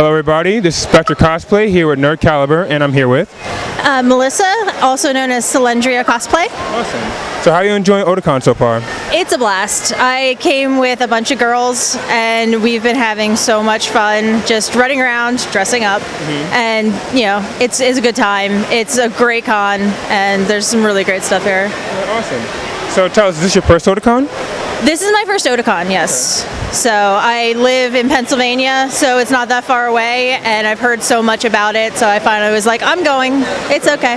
Hello everybody, this is Spectre Cosplay here with Nerd Caliber, and I'm here with Melissa, also known as Cylindria Cosplay. Awesome. So how are you enjoying Otakon so far? It's a blast. I came with a bunch of girls and we've been having so much fun just running around, dressing up, and you know, it's a good time. It's a great con and there's some really great stuff here. Awesome. So tell us, is this your first Otakon? This is my first Otakon, yes. Okay. So I live in Pennsylvania, so it's not that far away, and I've heard so much about it, so I finally was like, I'm going. It's okay.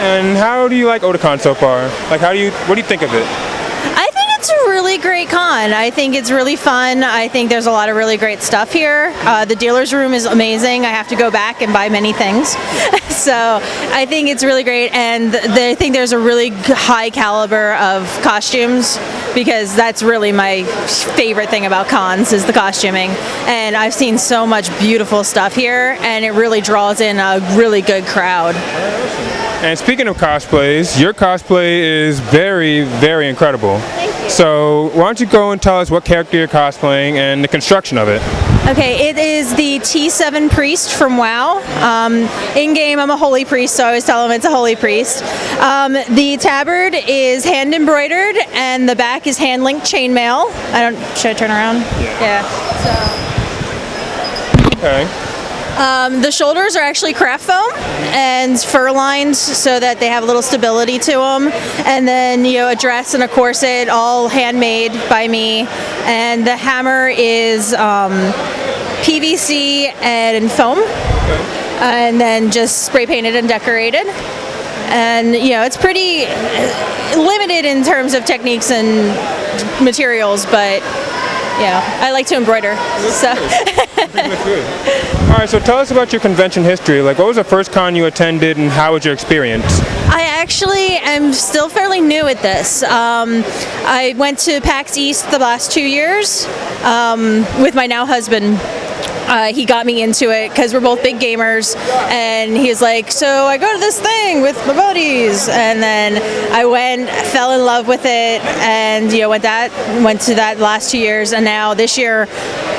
And how do you like Otakon so far? Like, what do you think of it? I think it's a really great con. I think it's really fun. I think there's a lot of really great stuff here. The dealer's room is amazing. I have to go back and buy many things. So I think it's really great, and I think there's a really high caliber of costumes, because that's really my favorite thing about cons is the costuming. And I've seen so much beautiful stuff here, and it really draws in a really good crowd. And speaking of cosplays, your cosplay is very, very incredible. Thank you. So why don't you go and tell us what character you're cosplaying and the construction of it. Okay, it is the T7 Priest from WoW. In-game, I'm a holy priest, so I always tell them it's a holy priest. The tabard is hand embroidered, and the back is hand-linked chainmail. Should I turn around? Yeah. Okay. The shoulders are actually craft foam and fur lined so that they have a little stability to them. And then, you know, a dress and a corset, all handmade by me. And the hammer is PVC and foam. And then just spray painted and decorated. And, you know, it's pretty limited in terms of techniques and materials, but, you know, I like to embroider. So. That's good. All right, so tell us about your convention history. Like, what was the first con you attended, and how was your experience? I actually am still fairly new at this. I went to PAX East the last 2 years with my now husband. He got me into it because we're both big gamers, and he's like, so I go to this thing with my buddies, and then I went, fell in love with it, and you know, went to that last 2 years, and now this year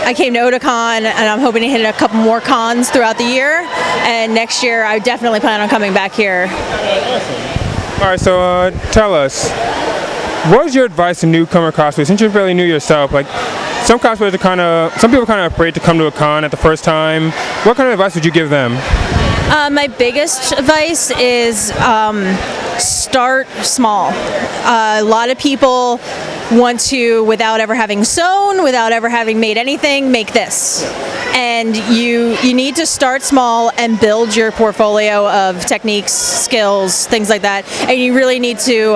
I came to Otakon, and I'm hoping to hit a couple more cons throughout the year, and next year I definitely plan on coming back here. Awesome. All right, so tell us, what is your advice to newcomer cosplayers? Since you're fairly new yourself, like, some cosplayers are some people are kind of afraid to come to a con at the first time. What kind of advice would you give them? My biggest advice is start small. A lot of people want to, without ever having sewn, without ever having made anything, make this. And you need to start small and build your portfolio of techniques, skills, things like that. And you really need to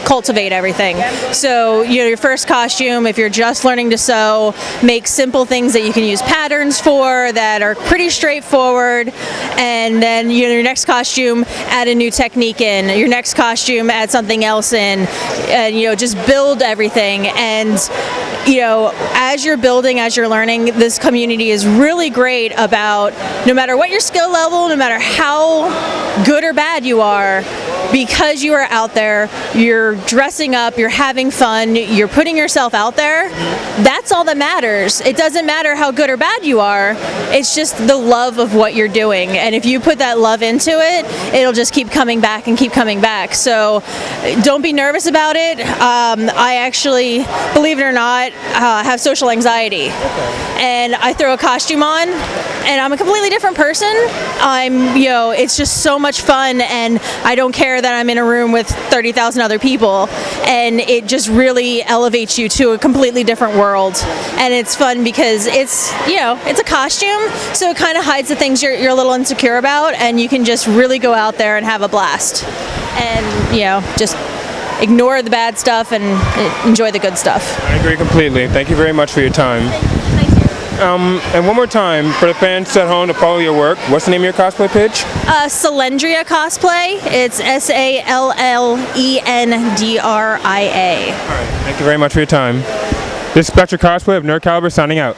cultivate everything. So, you know, your first costume, if you're just learning to sew, make simple things that you can use patterns for that are pretty straightforward, and then, you know, your next costume, add a new technique in. Your next costume, add something else in, and, you know, just build everything. And, you know, as you're building, as you're learning, this community is really great about, no matter what your skill level, no matter how good or bad you are, because you are out there, you're dressing up, you're having fun, you're putting yourself out there, that's all that matters. It doesn't matter how good or bad you are, it's just the love of what you're doing. And if you put that love into it, it'll just keep coming back and keep coming back. So don't be nervous about it. I actually, believe it or not, have social anxiety. And I throw a costume on, and I'm a completely different person. You know, it's just so much fun, and I don't care that I'm in a room with 30,000 other people, and it just really elevates you to a completely different world. And it's fun because it's, you know, it's a costume, so it kind of hides the things you're a little insecure about, and you can just really go out there and have a blast. And, you know, just ignore the bad stuff and enjoy the good stuff. I agree completely. Thank you very much for your time. Thank you. And one more time, for the fans at home to follow your work, what's the name of your cosplay page? Cylindria Cosplay. It's SALLENDRIA. All right, thank you very much for your time. This is Spectre Cosplay of Nerd Caliber signing out.